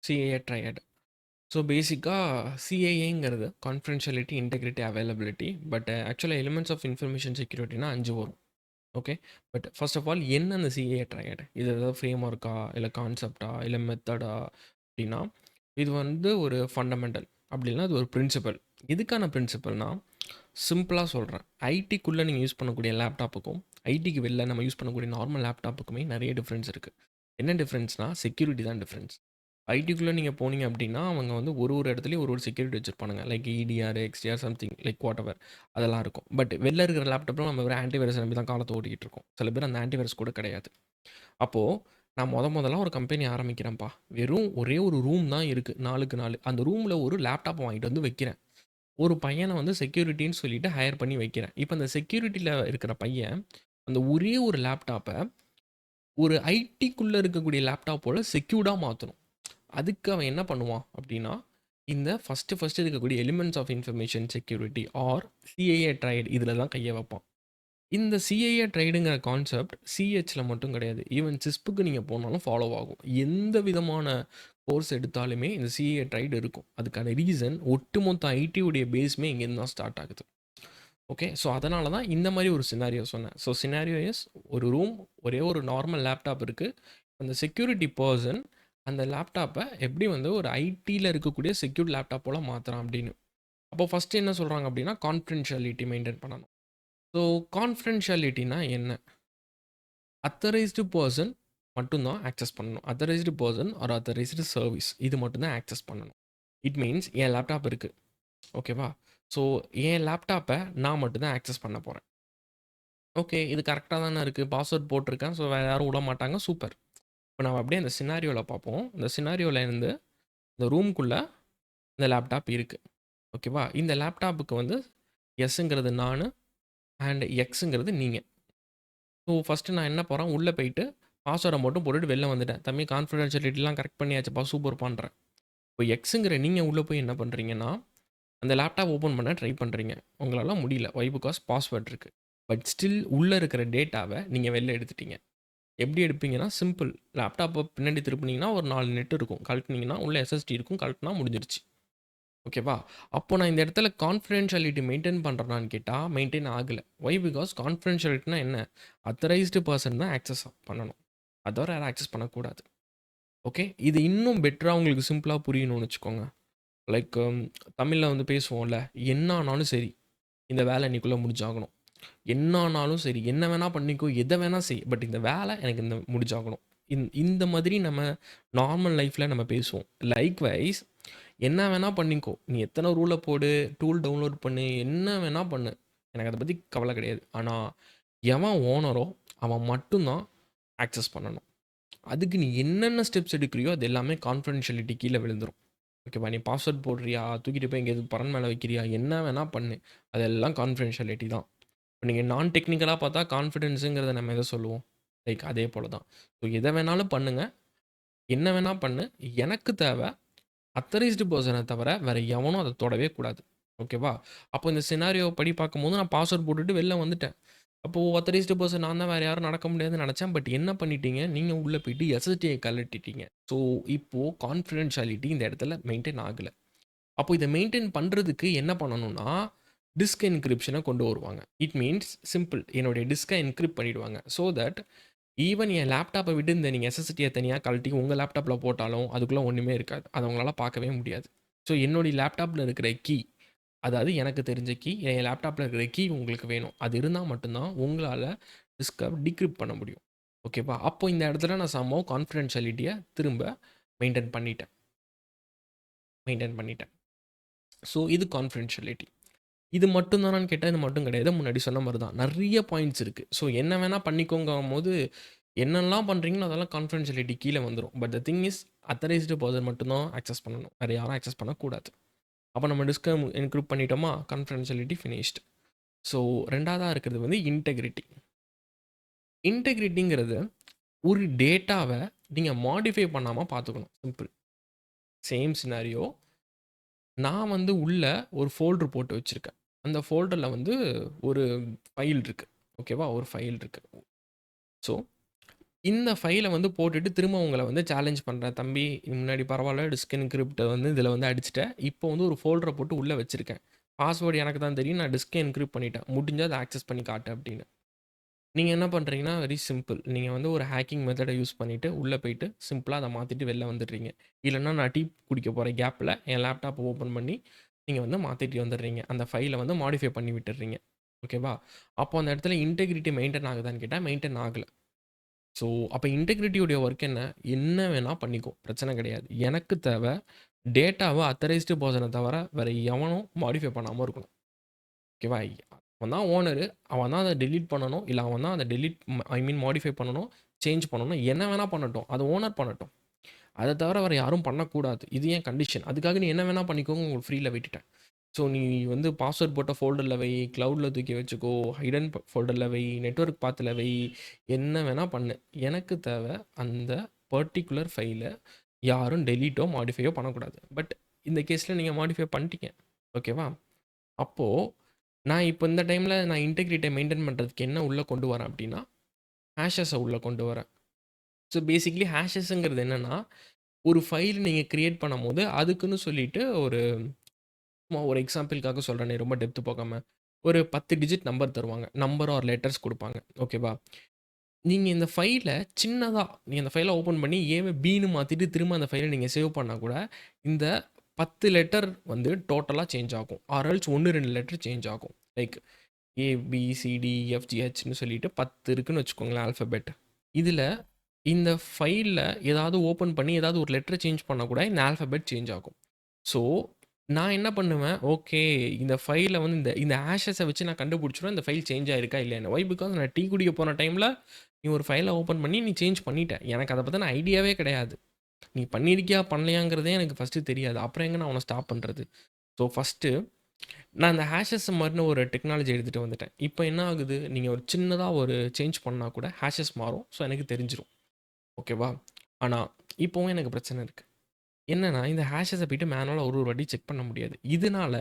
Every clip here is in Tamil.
CAA Triad. ஸோ பேசிக்காக சிஏஏங்கிறது கான்ஃபிடென்ஷியாலிட்டி, இன்டெகிரிட்டி, அவைலபிலிட்டி. பட் ஆக்சுவலாக எலிமெண்ட்ஸ் ஆஃப் இன்ஃபர்மேஷன் செக்யூரிட்டினா 5 வரும். Okay. But first of all என்ன அந்த சிஏஏ ட்ரையட்? இது ஏதாவது ஃப்ரேம் ஒர்க்கா, இல்லை கான்செப்டா, இல்லை மெத்தடா அப்படின்னா, இது வந்து ஒரு ஃபண்டமெண்டல், அப்படின்னா அது ஒரு பிரின்சிபல். எதுக்கான பிரின்சிபல்னா, சிம்பிளாக சொல்கிறேன். ஐடிக்குள்ளே நீங்கள் யூஸ் பண்ணக்கூடிய லேப்டாப்புக்கும் ஐடிக்கு வெளில நம்ம யூஸ் பண்ணக்கூடிய நார்மல் லேப்டாப்புக்குமே நிறைய டிஃப்ரென்ஸ் இருக்குது. என்ன டிஃப்ரென்ஸ்னால் செக்யூரிட்டி தான் டிஃப்ரென்ஸ். ஐடிக்குள்ளே நீங்கள் போனீங்க அப்படின்னா அவங்க வந்து ஒரு ஒரு இடத்துலையும் ஒரு ஒரு செக்யூரிட்டி வச்சுருப்பானுங்க. Like EDR, XDR, something like whatever, அதெல்லாம் இருக்கும். பட் வெளில இருக்கிற லேப்டாப்பில் நம்ம ஒரு ஆன்டிவைரஸ் நம்பி தான் காலத்தை ஓட்டிக்கிட்டு இருக்கோம். சில பேர் அந்த ஆன்டிவைரஸ் கூட கிடையாது. அப்போது நான் முதல்ல ஒரு கம்பெனி ஆரம்பிக்கிறேன்ப்பா. வெறும் ஒரே ஒரு ரூம் தான் இருக்குது, 4க்கு 4. அந்த ரூமில் ஒரு லேப்டாப்பை வாங்கிட்டு வந்து வைக்கிறேன். ஒரு பையனை வந்து செக்யூரிட்டின்னு சொல்லிட்டு ஹையர் பண்ணி வைக்கிறேன். இப்போ அந்த செக்யூரிட்டியில் இருக்கிற பையன் அந்த ஒரே ஒரு லேப்டாப்பை ஒரு ஐடிக்குள்ளே இருக்கக்கூடிய லேப்டாப்போட செக்யூர்டாக மாற்றணும். அதுக்கு அவன் என்ன பண்ணுவான் அப்படின்னா, இந்த ஃபஸ்ட்டு இருக்கக்கூடிய elements of information security are CIA triad இதில் தான் கையை வைப்பான். இந்த சிஐஏ ட்ரைடுங்கிற கான்செப்ட் சிஹெச்சில் மட்டும் கிடையாது. ஈவன் சிஸ்புக்கு நீங்கள் போனாலும் ஃபாலோ ஆகும். எந்த விதமான கோர்ஸ் எடுத்தாலுமே இந்த சிஏஏ ட்ரைடு இருக்கும். அதுக்கான ரீசன் ஒட்டுமொத்த ஐடியுடைய பேஸுமே இங்கேருந்து தான் ஸ்டார்ட் ஆகுது. ஓகே. ஸோ அதனால தான் இந்த மாதிரி ஒரு சினாரியோ சொன்னேன். ஸோ சினாரியோ இஸ், ஒரு ரூம், ஒரே ஒரு நார்மல் லேப்டாப் இருக்குது. அந்த செக்யூரிட்டி பர்சன் அந்த லேப்டாப்பை எப்படி வந்து ஒரு ஐடியில் இருக்கக்கூடிய செக்யூர் லேப்டாப் போல் மாற்றுறான் அப்படின்னு. அப்போ ஃபஸ்ட்டு என்ன சொல்கிறாங்க அப்படின்னா, கான்ஃபிடென்ஷியாலிட்டி மெயின்டைன் பண்ணணும். ஸோ கான்ஃபிடென்ஷியாலிட்டினா என்ன? அத்தரைஸ்டு பர்சன் மட்டும்தான் ஆக்சஸ் பண்ணணும். Authorised person or authorised service இது மட்டும்தான் ஆக்சஸ் பண்ணணும். இட் மீன்ஸ் என் லேப்டாப் இருக்குது, ஓகேவா? ஸோ என் லேப்டாப்பை நான் மட்டும்தான் ஆக்சஸ் பண்ண போகிறேன். ஓகே, இது கரெக்டாக தானே இருக்குது. பாஸ்வேர்ட் போட்டிருக்கேன். ஸோ வேறு யாரும் விட மாட்டாங்க. சூப்பர். இப்போ நம்ம அப்படியே அந்த சினாரியோவில் பார்ப்போம். இந்த சினாரியோவில் இருந்து இந்த ரூம்குள்ளே இந்த லேப்டாப் இருக்குது, ஓகேவா? இந்த லேப்டாப்புக்கு வந்து எஸ்ஸுங்கிறது நான் அண்ட் எக்ஸுங்கிறது நீங்கள். ஸோ ஃபஸ்ட்டு நான் என்ன போகிறேன், உள்ளே போயிட்டு பாஸ்வேர்டை மட்டும் போட்டுட்டு வெளில வந்துட்டேன். தம்பி கான்ஃபிடென்ஷியலிட்டிலாம் கரெக்ட் பண்ணியாச்சுப்பா, சூப்பர் பண்ணுறேன். இப்போ எக்ஸுங்கிற நீங்கள் உள்ளே போய் என்ன பண்ணுறீங்கன்னா, அந்த லேப்டாப் ஓப்பன் பண்ண ட்ரை பண்ணுறீங்க. உங்களால் முடியல. வை? பிகாஸ் பாஸ்வேர்ட் இருக்குது. பட் ஸ்டில் உள்ளே இருக்கிற டேட்டாவை நீங்கள் வெளில எடுத்துட்டீங்க. எப்படி எடுப்பீங்கன்னா, சிம்பிள். லேப்டாப்பை பின்னாடி திருப்புனீங்கன்னா ஒரு 4 நெட் இருக்கும். கழட்டுனீங்கன்னா உள்ள எஸ்எஸ்டி இருக்கும். கழட்டுனா முடிஞ்சிருச்சு. ஓகேவா? அப்போ நான் இந்த இடத்துல கான்ஃபிடென்ஷியாலிட்டி மெயின்டெயின் பண்ணுறேனான்னு கேட்டால் மெயின்டெயின் ஆகலை. ஒய்? பிகாஸ் கான்ஃபிடென்ஷியாலிட்டினா என்ன? அத்தரைஸ்டு பர்சன் தான் ஆக்சஸ் பண்ணணும். அதை தவிர யாரும் ஆக்சஸ் பண்ணக்கூடாது. ஓகே. இது இன்னும் பெட்டராக உங்களுக்கு சிம்பிளாக புரியணும்னு வச்சுக்கோங்க. லைக் தமிழில் வந்து பேசுவோம்ல, என்ன ஆனாலும் சரி இந்த வேலை இன்னைக்குள்ளே முடிஞ்சாகணும். என்ன ஆனாலும் சரி, என்ன வேணால் பண்ணிக்கோ, எதை வேணால் செய், பட் இந்த வேலை எனக்கு இந்த முடிஞ்சாகணும். இந்த மாதிரி நம்ம நார்மல் லைஃப்பில் நம்ம பேசுவோம். லைக்வைஸ் என்ன வேணால் பண்ணிக்கோ, நீ எத்தனை ரூலை போடு, டூல் டவுன்லோட் பண்ணு, என்ன வேணால் பண்ணு, எனக்கு அதை பற்றி கவலை கிடையாது. ஆனால் எவன் ஓனரோ அவன் மட்டும்தான் ஆக்சஸ் பண்ணணும். அதுக்கு நீ என்னென்ன ஸ்டெப்ஸ் எடுக்கிறியோ அது எல்லாமே கான்ஃபிடென்ஷியாலிட்டி கீழே விழுந்துடும். ஓகேவா? நீ பாஸ்வேர்ட் போடுறியா, தூக்கிட்டு போய் எங்கேயாவது பரன் மேலே வைக்கிறியா, என்ன வேணால் பண்ணு, அதெல்லாம் கான்ஃபிடென்ஷியாலிட்டி தான். இப்போ நீங்கள் நான் டெக்னிக்கலாக பார்த்தா கான்ஃபிடென்ஸுங்கிறத நம்ம எதை சொல்லுவோம்? லைக் அதே போல் தான். ஸோ எதை வேணாலும் பண்ணுங்கள், என்ன வேணால் பண்ணு, எனக்கு தேவை அத்தரைஸ்டு பர்சனை தவிர வேறு எவனும் அதை தொடவே கூடாது. ஓகேவா? அப்போ இந்த சினாரியோ படி பார்க்கும்போது நான் பாஸ்வேர்ட் போட்டுட்டு வெளில வந்துட்டேன். அப்போது அத்தரைஸ்டு பர்சன் நான் தான், வேறு யாரும் நடக்க முடியாதுன்னு நினச்சேன். பட் என்ன பண்ணிட்டீங்க, நீங்கள் உள்ளே போயிட்டு எஸ்எஸ்டியை கழட்டிட்டீங்க. ஸோ இப்போது கான்ஃபிடென்ஷியாலிட்டி இந்த இடத்துல மெயின்டைன் ஆகலை. அப்போ இதை மெயின்டைன் பண்ணுறதுக்கு என்ன பண்ணணும்னா, டிஸ்க் என்கிரிப்ஷனை கொண்டு வருவாங்க. இட் மீன்ஸ் சிம்பிள், என்னுடைய டிஸ்கை என்கிரிப்ட் பண்ணிவிடுவாங்க. ஸோ தட் ஈவன் என் லேப்டாப்பை விட்டு இந்த நீங்கள் எஸ்எஸ்டியை தனியாக கழட்டி உங்கள் லேப்டாப்பில் போட்டாலும் அதுக்குள்ளே ஒன்றுமே இருக்காது. அதை உங்களால் பார்க்கவே முடியாது. ஸோ என்னுடைய லேப்டாப்பில் இருக்கிற கீ, அதாவது எனக்கு தெரிஞ்ச கீ, என் லேப்டாப்பில் இருக்கிற கீ உங்களுக்கு வேணும். அது இருந்தால் மட்டும்தான் உங்களால் டிஸ்கை டிக்ரிப்ட் பண்ண முடியும். ஓகேவா? அப்போ இந்த இடத்துல நான் சம்பவம் கான்ஃபிடென்ஷியாலிட்டியை திரும்ப மெயின்டைன் பண்ணிட்டேன். ஸோ இது கான்ஃபிடென்ஷியாலிட்டி. இது மட்டும் தானான்னு கேட்டால் இது மட்டும் கிடையாது. முன்னாடி சொன்ன மாதிரி தான் நிறைய பாயிண்ட்ஸ் இருக்குது. ஸோ என்ன வேணால் பண்ணிக்கோங்கும் போது என்னெல்லாம் பண்ணுறீங்களோ அதெல்லாம் கான்ஃபிடென்ஷியாலிட்டி கீழே வந்துடும். But the thing is, authorised person மட்டும்தான் ஆக்சஸ் பண்ணணும், வேறு யாரும் ஆக்சஸ் பண்ணக்கூடாது. அப்போ நம்ம டிஸ்கை என்கிரிப்ட் பண்ணிட்டோமா, கான்ஃபிடென்ஷியாலிட்டி ஃபினிஷ்டு. ஸோ ரெண்டாவதாக இருக்கிறது வந்து இன்டெகிரிட்டி. இன்டெகிரிட்டிங்கிறது ஒரு டேட்டாவை நீங்கள் மாடிஃபை பண்ணாமல் பார்த்துக்கணும். சிம்பிள். சேம் சினாரியோ, நான் வந்து உள்ள ஒரு ஃபோல்டர் போட்டு வச்சுருக்கேன். அந்த ஃபோல்டரில் வந்து ஒரு ஃபைல் இருக்குது. ஓகேவா? ஒரு ஃபைல் இருக்குது. ஸோ இந்த ஃபைல வந்து போட்டுட்டு திரும்ப உங்கள வந்து சேலஞ்ச் பண்றேன். தம்பி முன்னாடி பரவால்ல டிஸ்க் என்கிரிப்ட்ட வந்து இதில வந்து அடிச்சுட்டேன். இப்போ வந்து ஒரு ஃபோல்டர போட்டு உள்ள வச்சிருக்கேன். பாஸ்வேர்ட் எனக்கு தான் தெரியும். நான் டிஸ்க்க என்கிரிப்ட் பண்ணிட்டேன். முடிஞ்சா அத ஆக்சஸ் பண்ணி காட்டு அப்படின்னு. நீங்க என்ன பண்றீங்கன்னா, வெரி சிம்பிள். நீங்க வந்து ஒரு ஹேக்கிங் மெத்தட யூஸ் பண்ணிட்டு, உள்ள போயிட்டு சிம்பிளா அத மாத்திட்டு வெளில வந்துடுறீங்க. இல்லன்னா நான் டீ குடிக்க போற கேப்ல என் லேப்டாப்ப ஓப்பன் பண்ணி, நீங்க வந்து மாத்திட்டு வந்துடுறீங்க. அந்த ஃபைல வந்து மாடிஃபை பண்ணி விட்டுடுறீங்க. ஓகேவா? அப்போ அந்த இடத்துல இன்டெகிரிட்டி மெயின்டெயின் ஆகுதான்னு கேட்டா, மெயின்டெயின் ஆகல. ஸோ, அப்ப இன்டெகிரிட்டியோட ஒர்க் என்ன? என்ன வேணா பண்ணிக்கோ. பிரச்சனை கிடையாது. எனக்கு தேவ டேட்டாவ ஆத்தரைஸ்டு பெர்சன தவிர வேற எவனும் மாடிஃபை பண்ணாம இருக்கணும். ஓகேவா? அவன் தான் ஓனரு. அவன் தான் அத டெலீட் பண்ணணும். இல்ல அவன் தான் அத டெலீட் ஐ மீன் மாடிஃபை பண்ணணும். சேஞ்ச் பண்ணணும். என்ன வேணா பண்ணட்டும். அத ஓனர் பண்ணட்டும். அத தவிர வேற யாரும் பண்ணக்கூடாது. இது என் கண்டிஷன். அதுக்காக நீ என்ன வேணா பண்ணிக்கோன்னு உங்களுக்கு ஃப்ரீல விட்டுட்டேன். ஸோ, நீ வந்து பாஸ்வேர்ட் போட்ட ஃபோல்டர்ல வை, கிளவுட்ல தூக்கி வச்சுக்கோ, ஹிடன் ஃபோல்டர்ல வை, நெட்வொர்க் பாத்ல வை, என்ன வேணா பண்ணு. எனக்கு தேவ அந்த பர்ட்டிகுலர் ஃபைல யாரும் டெலீட்டோ, மாடிஃபையோ பண்ணக்கூடாது. பட் இந்த கேஸ்ல நீங்க மாடிஃபை பண்ணிட்டீங்க. ஓகேவா? அப்போ நான் இப்போ இந்த டைம்ல நான் இன்டெகிரிட்டிய மெயின்டெயின் பண்றதுக்கு என்ன உள்ள கொண்டு வரேன் அப்டின்னா, ஹேஷஸ உள்ள கொண்டு வரேன். ஸோ பேசிக்கலி ஹேஷஸ்ங்கிறது என்னன்னா, ஒரு ஃபைல் நீங்க கிரியேட் பண்ணும்போது, அதுக்குன்னு சொல்லிட்டு ஒரு சும்மா ஒரு எக்ஸாம்பிள்க்காக சொல்றேனே ரொம்ப டெப்த் போகாம. ஒரு 10 டிஜிட் நம்பர் தருவாங்க. நம்பர் ஆர் லெட்டர்ஸ் குடுப்பாங்க. ஓகேவா? நீங்க இந்த ஃபைல சின்னதா நீங்க அந்த ஃபைல ஓப்பன் பண்ணி ஏவ பின்னு மாத்திட்டு திரும்ப அந்த ஃபைல நீங்க சேவ் பண்ணா கூட, இந்த 10 லெட்டர் வந்து டோட்டலா சேஞ்ச் ஆகும். ஆர் எல்ஸ் 1, 2 லெட்டர் சேஞ்ச் ஆகும். Like A, B, C, D, F, G, ஹெச்ன்னு சொல்லிட்டு 10 இருக்குன்னு வச்சுக்கோங்களேன் ஆல்ஃபபெட். இதில இந்த ஃபைல்ல ஏதாவது ஓப்பன் பண்ணி ஏதாவது ஒரு லெட்டர் சேஞ்ச் பண்ணா கூட இந்த ஆல்ஃபபெட் சேஞ்ச் ஆகும். ஸோ, நான் என்ன பண்ணுவேன், ஓகே இந்த ஃபைல வந்து இந்த இந்த ஹேஷஸ வச்சு நான் கண்டுபிடிச்சுருவேன் இந்த ஃபைல் சேஞ்ச் ஆயிருக்கா இல்லையான்னு. ஒய்? பிகாஸ் நான் டீ குடிக்க போன டைம்ல நீ ஒரு ஃபைல ஓப்பன் பண்ணி நீ சேஞ்ச் பண்ணிட்ட. எனக்கு அத பத்தின ஐடியாவே கிடையாது. நீ பண்ணியிருக்கியா, பண்ணலையாங்கிறதே எனக்கு ஃபர்ஸ்ட்டு தெரியாது. அப்புறம் எங்க நான் உன்ன ஸ்டாப் பண்றது? ஸோ, ஃபர்ஸ்ட்டு நான் இந்த ஹேஷஸ் மாரின ஒரு டெக்னாலஜி எடுத்துட்டு வந்துட்டேன். இப்ப என்ன ஆகுது, நீங்க ஒரு சின்னதா ஒரு சேஞ்ச் பண்ணா கூட ஹேஷஸ் மாறும். ஸோ, எனக்கு தெரிஞ்சிரும். ஓகேவா? ஆனா, இப்பவும் எனக்கு பிரச்சனை இருக்கு. என்னன்னா, இந்த ஹேஷஸ போயிட்டு மேனுவலா ஒரு ஒரு வாட்டி செக் பண்ண முடியாது. இதனால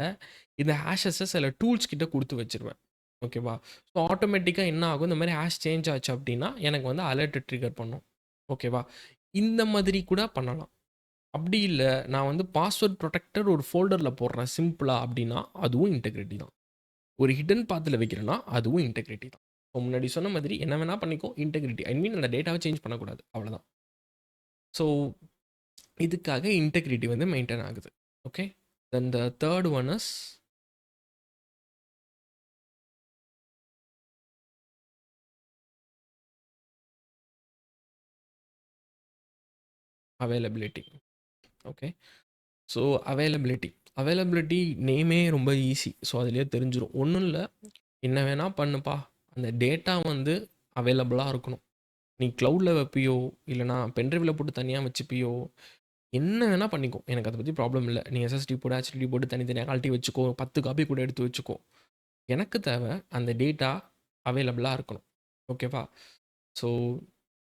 இந்த ஹேஷஸ சில டூல்ஸ் கிட்ட குடுத்து வச்சுருவேன். ஓகேவா? ஸோ, ஆட்டோமேட்டிக்கா என்ன ஆகும், இந்த மாரி ஹேஷ் சேஞ்ச் ஆச்சு அப்டின்னா, எனக்கு வந்து அலர்ட் ட்ரிக்கர் பண்ணும். ஓகேவா? இந்த மாதிரி கூட பண்ணலாம். அப்படி இல்ல, நான் வந்து பாஸ்வேர்ட் புரொடெக்டட் ஒரு ஃபோல்டர்ல போடுறேன் சிம்பிளா அப்டின்னா, அதுவும் இன்டெகிரிட்டி தான். ஒரு ஹிடன் பாத்ல வைக்கிறேன்னா, அதுவும் இன்டெகிரிட்டி தான். இப்போ முன்னாடி சொன்ன மாதிரி என்ன வேணா பண்ணிக்கோ, இன்டெகிரிட்டி. ஐ மீன் அந்த டேட்டாவ சேஞ்ச் பண்ணக்கூடாது. அவ்வளதான். ஸோ, இதுக்காக இன்டெகிரிட்டி வந்து மெயின்டெயின் ஆகுது. Okay. Then the 3rd one is availability. Okay. So, availability. Availability நேமே ரொம்ப ஈஸி. ஸோ, அதிலேயே தெரிஞ்சிரும். ஒண்ணும் இல்ல. என்ன வேணா பண்ணுப்பா. அந்த டேட்டா வந்து அவைலபிளா இருக்கணும். நீ கிளவுட்ல வைப்பியோ, இல்லன்னா பென் டிரைவ்ல போட்டு தனியா வச்சுப்பியோ, என்ன வேணா பண்ணிக்கோ. எனக்கு அத பத்தி ப்ராப்ளம் இல்ல. நீ எஸ்எஸ்டி போடு, ஹெச்டிடி போட்டு தனித்தனியா கழட்டி வச்சுக்கோ. 10 காப்பி கூட எடுத்து வச்சுக்கோ. எனக்கு தேவ அந்த டேட்டா அவைலபிளா இருக்கணும். ஓகேவா? So,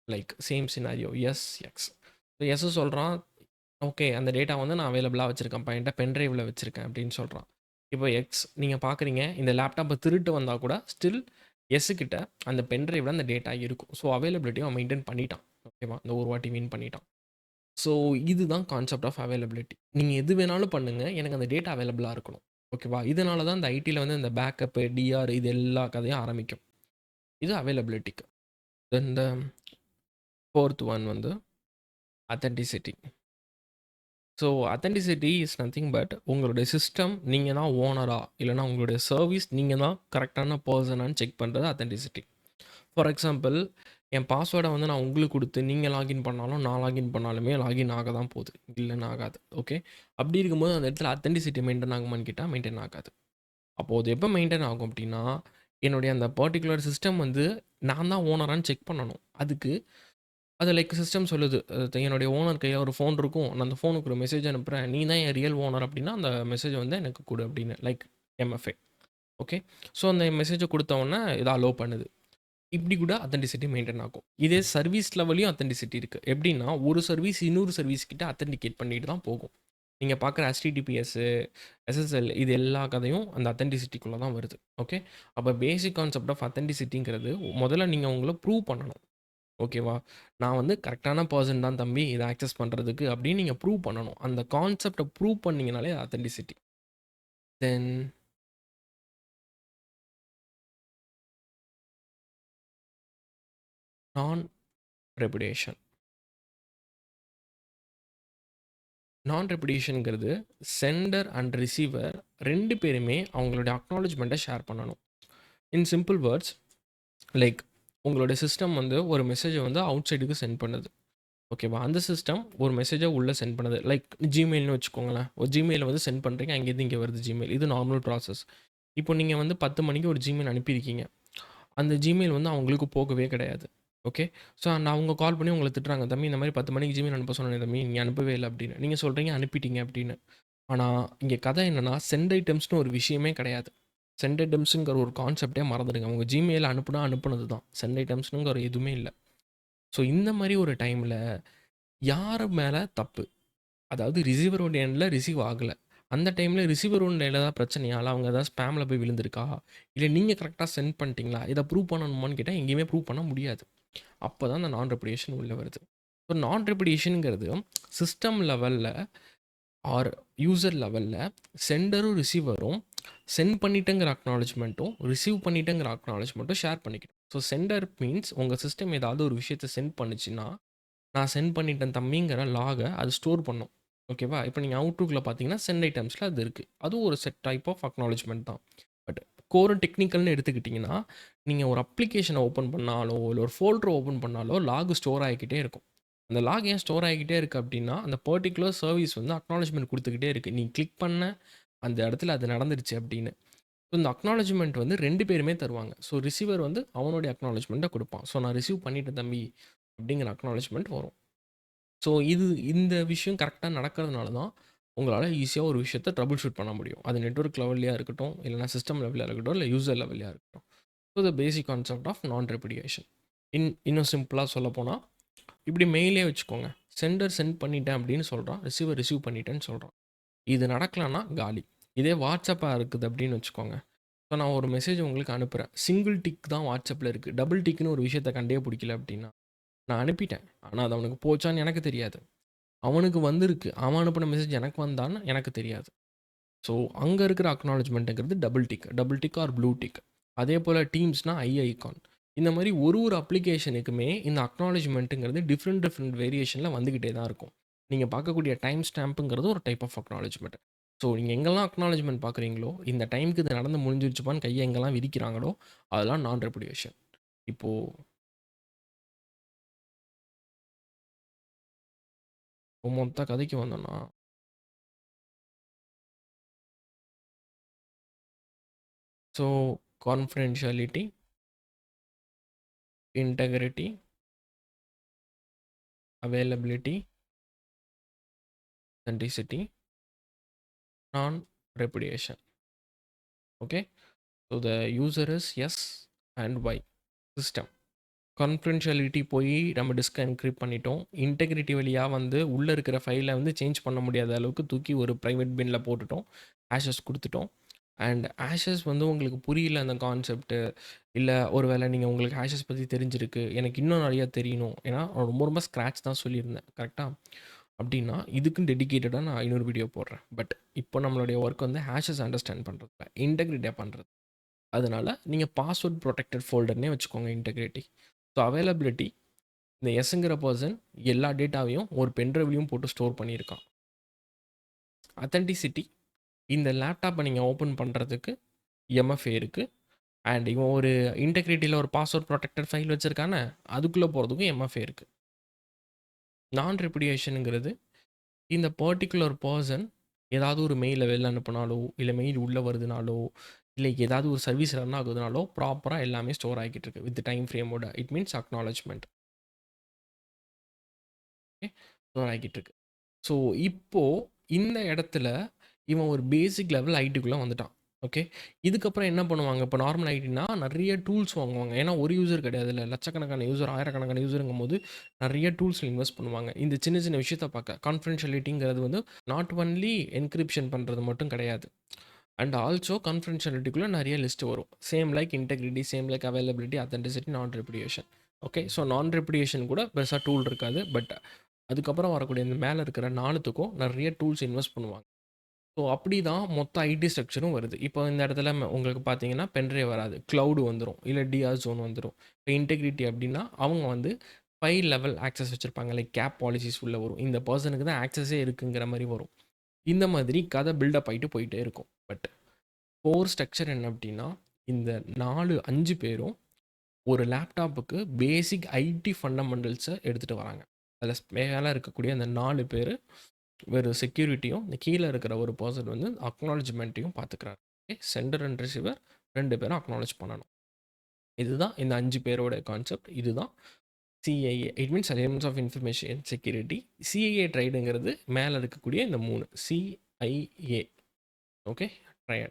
like same scenario S, X. S சொல்றான். ஓகே. அந்த டேட்டா வந்து நான் அவைலபிளா வச்சிருக்கேன்ப்பா. என்ட்ட பென் டிரைவ்ல வச்சிருக்கேன் அப்படின்னு சொல்றான். இப்போ எக்ஸ் நீங்க பார்க்குறீங்க. இந்த லேப்டாப்ப திருட்டு வந்தா கூட ஸ்டில் எஸ் கிட்ட அந்த பென் டிரைவ்ல அந்த டேட்டா இருக்கும். ஸோ, அவைலபிலிட்டிய அவன் மெயின்டெயின் பண்ணிட்டான். ஓகேவா? இந்த ஒரு வாட்டி வின் பண்ணிட்டான். ஸோ, இதுதான் கான்செப்ட் ஆஃப் அவைலபிலிட்டி. நீங்க எது வேணாலும் பண்ணுங்க. எனக்கு அந்த டேட்டா அவைலபிளா இருக்கணும். ஓகேவா? இதனால தான் இந்த ஐடில வந்து இந்த பேக்கப், டிஆர் இது எல்லா கதையும் ஆரம்பிக்கும். இது அவைலபிலிட்டிக்கு. தென் த 4த் ஒன் வந்து authenticity. So, authenticity is nothing but உங்களுடைய சிஸ்டம் நீங்க தான் ஓனரா, இல்லன்னா உங்களுடைய சர்வீஸ் நீங்க தான் கரெக்ட்டான பெர்சனான்னு செக் பண்றது ஆத்தென்டிசிட்டி. ஃபார் எக்ஸாம்பிள் என் பாஸ்வேர்ட வந்து நான் உங்களுக்கு குடுத்து நீங்க லாகின் பண்ணாலும், நான் லாகின் பண்ணாலுமே லாகின் ஆக தான் போகுது. இல்லன்னு ஆகாது. ஓகே. அப்படி இருக்கும்போது அந்த இடத்துல ஆத்தென்டிசிட்டி மெயின்டெயின் ஆகுமான்னு கேட்டா மெயின்டெயின் ஆகாது. அப்போ அது எப்போ மெயின்டெயின் ஆகும் அப்படின்னா, என்னுடைய அந்த பர்ட்டிகுலர் சிஸ்டம் வந்து நான் தான் ஓனரான்னு செக் பண்ணணும். அதுக்கு அது லைக் சிஸ்டம் சொல்லுது. என்னுடைய ஓனர் கையில ஒரு ஃபோன் இருக்கும். நான் அந்த ஃபோனுக்கு ஒரு மெசேஜ் அனுப்புறேன். நீ தான் என் ரியல் ஓனர் அப்படின்னா, அந்த மெசேஜ வந்து எனக்கு குடு அப்படின்னு. Like MFA. ஓகே. ஸோ அந்த மெசேஜ குடுத்த உடனே இத அலோவ் பண்ணுது. இப்படி கூட ஆத்தென்டிசிட்டி மெயின்டெயின் ஆகும். இதே சர்வீஸ் லெவல்லயும் ஆத்தென்டிசிட்டி இருக்கு. எப்படின்னா, ஒரு சர்வீஸ் இன்னொரு சர்வீஸ் கிட்ட ஆத்தென்டிகேட் பண்ணிட்டு தான் போகும். நீங்க பார்க்குற HTTPS, SSL இது எல்லா கதையும் அந்த ஆத்தென்டிசிட்டிக்குள்ள தான் வருது. ஓகே. அப்ப பேசிக் கான்செப்ட் ஆஃப் ஆத்தென்டிசிட்டிங்கிறது முதல்ல நீங்க உங்கள ப்ரூவ் பண்ணணும். ஓகேவா? நான் வந்து கரெக்ட்டான பெர்சன் தான் தம்பி இத ஆக்சஸ் பண்றதுக்கு அப்படின்னு நீங்க ப்ரூவ் பண்ணணும். அந்த கான்செப்ட்ட ப்ரூவ் பண்ணீங்கனாலே ஆத்தென்டிசிட்டி. தென் நான் ரெபுடியேஷன். நான் ரெபுடியேஷன்ங்கிறது செண்டர் அண்ட் ரிசீவர் 2 பேருமே அவங்களுடைய அக்னாலெட்ஜ்மெண்ட்ட ஷேர் பண்ணணும். இன் சிம்பிள் வேர்ட்ஸ் லைக் உங்களுடைய சிஸ்டம் வந்து ஒரு மெசேஜ வந்து அவுட் சைடுக்கு சென்ட் பண்ணுது. ஓகேவா? அந்த சிஸ்டம் ஒரு மெசேஜ உள்ள சென்ட் பண்ணுது. லைக் Gmailன்னு வச்சுக்கோங்களேன். ஒரு Gmailல வந்து சென்ட் பண்றீங்க. அங்கேருந்து இங்க வருது Gmail. இது நார்மல் ப்ராசஸ். இப்போ நீங்க வந்து 10 மணிக்கு ஒரு Gmail அனுப்பியிருக்கீங்க. அந்த Gmail வந்து அவங்களுக்கு போகவே கிடையாது. ஓகே. ஸோ அவங்க கால் பண்ணி உங்கள திட்டுறாங்க. "தம்பி இந்த மாரி 10 மணிக்கு Gmail அனுப்ப சொன்னேனே தம்பி, நீங்க அனுப்பவே இல்ல" அப்படின்னு. நீங்க சொல்றீங்க அனுப்பிட்டீங்க அப்படின்னு. ஆனா, இங்க கதை என்னன்னா, சென்ட் ஐட்டம்ஸ்ன்னு ஒரு விஷயமே கிடையாது. சென்ட் ஐட்டம்ஸ்ங்கிற ஒரு கான்செப்ட்டே மறந்துடுங்க. உங்க Gmail அனுப்புனா அனுப்புனது தான். சென்ட் ஐட்டம்ஸ்ங்கிற எதுவுமே இல்ல. ஸோ இந்த மாரி ஒரு டைம்ல யார் மேல தப்பு? அதாவது ரிசீவரோட எண்ட்ல ரிசீவ் ஆகல. அந்த டைம்ல ரிசீவரோட எண்ட்ல ஏதாவது பிரச்சனையா? இல்ல அவங்க ஏதாவது ஸ்பாம்ல போய் விழுந்திருக்கா? இல்ல நீங்க கரெக்ட்டா சென்ட் பண்ணிட்டீங்களா? இத ப்ரூவ் பண்ணணுமான்னு கேட்டா, எங்கேயுமே ப்ரூவ் பண்ண முடியாது. அப்பதான் அந்த நான் ரெபுடியேஷன் உள்ள வருது. ஸோ நான் ரெபுடியேஷன்ங்கிறது சிஸ்டம் லெவல்ல ஆர் யூசர் லெவல்ல செண்டரும், ரிசீவரும் சென்ட் பண்ணிட்டேங்கிற அக்னாலெட்ஜ்மெண்ட்டும், ரிசீவ் பண்ணிட்டேங்கிற அக்னாலெட்ஜ்மெண்ட்டும் ஷேர் பண்ணிக்கணும். ஸோ செண்டர் மீன்ஸ் உங்க சிஸ்டம் ஏதாவது ஒரு விஷயத்த சென்ட் பண்ணுச்சுன்னா, நான் சென்ட் பண்ணிட்டேன் தம்பிங்கிற லாக அது ஸ்டோர் பண்ணும். ஓகேவா? இப்போ நீங்க அவுட்லுக்ல பார்த்தீங்கன்னா, சென்ட் ஐட்டம்ஸ்ல அது இருக்கு. அதுவும் ஒரு செட் டைப் ஆஃப் அக்னாலெட்ஜ்மெண்ட் தான். பட் கோர் டெக்னிக்கல்னு எடுத்துக்கிட்டிங்கன்னா, நீங்க ஒரு அப்ளிகேஷன ஓப்பன் பண்ணாலோ, இல்ல ஒரு ஃபோல்டர் ஓப்பன் பண்ணாலோ லாக் ஸ்டோர் ஆகிக்கிட்டே இருக்கும். அந்த லாக் ஏன் ஸ்டோர் ஆகிக்கிட்டே இருக்கு அப்டின்னா, அந்த பர்ட்டிகுலர் சர்வீஸ் வந்து அக்னாலெட்ஜ்மெண்ட் குடுத்துக்கிட்டே இருக்கு. நீ கிளிக் பண்ண அந்த இடத்துல அது நடந்துருச்சு அப்டின்னு. ஸோ இந்த அக்னாலெட்ஜ்மெண்ட் வந்து 2 பேருமே தருவாங்க. ஸோ ரிசீவர் வந்து அவனுடைய அக்னாலெட்ஜ்மெண்ட்ட குடுப்பான். ஸோ நான் ரிசீவ் பண்ணிட்டேன் தம்பி அப்டிங்கிற அக்னாலெட்ஜ்மெண்ட் வரும். ஸோ இந்த விஷயம் கரெக்ட்டா நடக்கிறதுனால தான், உங்களால ஈஸியா ஒரு விஷயத்த ட்ரபிள் ஷூட் பண்ண முடியும். அது நெட்வொர்க் லெவல்லயா இருக்கட்டும், இல்லன்னா சிஸ்டம் லெவல்லயா இருக்கட்டும், இல்ல யூசர் லெவல்லயா இருக்கட்டும். So the basic concept of non repudiation. இன்னும் சிம்பிளா சொல்லப்போனா, இப்படி மெயிலே வச்சுக்கோங்க. செண்டர் சென்ட் பண்ணிட்டேன் அப்படின்னு சொல்றான். ரிசீவர் ரிசீவ் பண்ணிட்டேன்னு சொல்றான். இது நடக்கலன்னா காலி. இதே WhatsApp-ஆ இருக்குது அப்படின்னு வச்சுக்கோங்க. இப்போ நான் ஒரு மெசேஜ் உங்களுக்கு அனுப்புறேன். சிங்கிள் டிக் தான் WhatsApp-ல இருக்கு. டபுள் டிக்ன்னு ஒரு விஷயத்த கண்டே பிடிக்கல அப்படின்னா, நான் அனுப்பிட்டேன். ஆனா அது அவனுக்கு போச்சான்னு எனக்கு தெரியாது. அவனுக்கு வந்திருக்கு. அவன் அனுப்புன மெசேஜ் எனக்கு வந்தான்னு எனக்கு தெரியாது. ஸோ, அங்க இருக்கிற அக்னாலெட்ஜ்மெண்ட்ங்கிறது double tick. Double tick or blue tick. அதேபோல டீம்ஸ்னா ஐ ஐகான். இந்த மாரி ஒரு அப்ளிகேஷனுக்குமே இந்த அக்னாலெட்ஜ்மெண்ட்ங்கிறது டிஃப்ரெண்ட் டிஃப்ரெண்ட் வேரியேஷன்ல வந்துகிட்டே தான் இருக்கும். நீங்க பார்க்கக்கூடிய டைம் ஸ்டாம்ப்ங்கிறது ஒரு டைப் ஆஃப் அக்னாலெட்ஜ்மெண்ட். ஸோ, நீங்க எங்கெல்லாம் அக்னாலெட்ஜ்மெண்ட் பார்க்குறீங்களோ, இந்த டைம்க்கு இது நடந்து முடிஞ்சிருச்சுப்பான்னு கைய எங்கெல்லாம் விரிக்கிறாங்களோ, அதெல்லாம் நான் ரெபுடியேஷன். இப்போ மொத்த கதைக்கு வந்தோம்னா, so confidentiality, integrity, availability, authenticity, non-repudiation. Okay, so the user is yes and why. System confidentiality போய் நம்ம டிஸ்க என்கிரிப்ட் பண்ணிட்டோம். இன்டெகிரிட்டி வழியா வந்து உள்ள இருக்கிற ஃபைல வந்து சேஞ்ச் பண்ண முடியாத அளவுக்கு தூக்கி ஒரு பிரைவேட் பின்ல போட்டுட்டோம். ஆஷஸ் குடுத்துட்டோம். அண்ட் ஆஷஸ் வந்து உங்களுக்கு புரியல அந்த கான்செப்ட். இல்ல ஒரு வேளை நீங்க உங்களுக்கு ஆஷஸ் பத்தி தெரிஞ்சிருக்கு. எனக்கு இன்னும் நெறைய தெரியணும். ஏன்னா ரொம்ப ரொம்ப ஸ்க்ராட்ச் தான் சொல்லியிருந்தேன். கரெக்ட்டா? அப்டின்னா, இதுக்குன்னு டெடிகேட்டடா நான் இன்னொரு வீடியோ போடுறேன். பட் இப்போ நம்மளுடைய ஒர்க் வந்து ஹேஷஸ் அண்டர்ஸ்டாண்ட் பண்றது இல்ல. இன்டெகிரிட்டியா பண்றது. அதனால நீங்க பாஸ்வேர்ட் புரொடெக்டட் ஃபோல்டர்னே வச்சுக்கோங்க இன்டெகிரிட்டி. ஸோ அவைலபிலிட்டி இந்த எஸ்ங்கிற பெர்சன் எல்லா டேட்டாவையும் ஒரு பென் டிரைவ்லயும் போட்டு ஸ்டோர் பண்ணியிருக்கான். அத்தென்டிசிட்டி இந்த லேப்டாப்பை நீங்க ஓப்பன் பண்றதுக்கு எம்எஃப்ஏ இருக்கு. அண்ட் இவன் ஒரு இன்டெகிரிட்டில ஒரு பாஸ்வேர்ட் புரொடெக்டட் ஃபைல் வச்சிருக்கானே, அதுக்குள்ள போறதுக்கும் எம்எஃப்ஏ இருக்கு. நான் ரெபுடியேஷன்ங்கிறது இந்த பர்ட்டிகுலர் பெர்சன் ஏதாவது ஒரு மெயில வெளில அனுப்புனாலோ, இல்ல மெயில் உள்ள வருதுனாலோ, இல்ல ஏதாவது ஒரு சர்வீஸ் ரன் ஆகுதுனாலோ, ப்ராப்பரா எல்லாமே ஸ்டோர் ஆகிட்டு இருக்கு. வித் டைம் ஃப்ரேமோட. It means acknowledgement. Okay. Store ஆகிட்டு இருக்கு. ஸோ, இப்போ இந்த இடத்துல இவன் ஒரு பேசிக் லெவல் ஐடிக்குள்ள வந்துட்டான். ஓகே. இதுக்கப்புறம் என்ன பண்ணுவாங்க? இப்போ நார்மல் ஐடின்னா நெறைய டூல்ஸ் வாங்குவாங்க. ஏன்னா ஒரு யூசர் கிடையாதுல்ல. லட்சக்கணக்கான யூசர், ஆயிரக்கணக்கான யூசருங்கும்போது நெறைய டூல்ஸ்ல இன்வெஸ்ட் பண்ணுவாங்க. இந்த சின்ன சின்ன விஷயத்த பார்க்க. கான்ஃபிடென்ஷியாலிட்டிங்கிறது வந்து நாட் ஒன்லி என்கிரிப்ஷன் பண்றது மட்டும் கிடையாது. அண்ட் ஆல்சோ கான்ஃபிடென்ஷியாலிட்டிக்குள்ள நெறைய லிஸ்ட் வரும். Same like integrity, same like availability, authenticity, நான் ரெபுடியேஷன். ஓகே. ஸோ நான் ரெப்ளிகேஷன் கூட பெருசா டூல் இருக்காது. பட் அதுக்கப்புறம் வரக்கூடிய இந்த மேல இருக்கிற 4த்துக்கும் நெறைய டூல்ஸ் இன்வெஸ்ட் பண்ணுவாங்க. ஸோ அப்படி தான் மொத்த ஐடி ஸ்ட்ரக்சரும் வருது. இப்போ இந்த இடத்துல உங்களுக்கு பார்த்தீங்கன்னா, பென்ட்ரைவ் வராது. கிளவுடு வந்துரும். இல்ல டிஆர் ஜோன் வந்துரும். இப்போ இன்டெகிரிட்டி அப்படின்னா, அவங்க வந்து 5 லெவல் ஆக்சஸ் வச்சிருப்பாங்க. லைக் கேப் பாலிசிஸ் உள்ள வரும். இந்த பெர்சனுக்கு தான் ஆக்சஸே இருக்குங்கிற மாரி வரும். இந்த மாதிரி கதை பில்டப் ஆயிட்டு போயிட்டே இருக்கும். பட் கோர் ஸ்ட்ரக்சர் என்ன அப்படின்னா, இந்த 5 பேரும் ஒரு லேப்டாப்புக்கு பேசிக் ஐடி ஃபண்டமெண்டல்ஸை எடுத்துகிட்டு வராங்க. அதில் மேலே இருக்கக்கூடிய அந்த 4 பேர் வெறும் செக்யூரிட்டியும், இந்த கீழே இருக்கிற ஒரு பர்சன் வந்து அக்னாலஜ்மெண்ட்டையும் பார்த்துக்கிறாரு. ஓகே, சென்டர் அண்ட் ரிசீவர் 2 பேரும் அக்னாலஜ் பண்ணணும். இதுதான் இந்த 5 பேரோட கான்செப்ட். இதுதான் CIA. It means elements of information security. CIA ட்ரைடுங்கிறது மேலே இருக்கக்கூடிய இந்த 3 சிஐஏ. Okay, triad.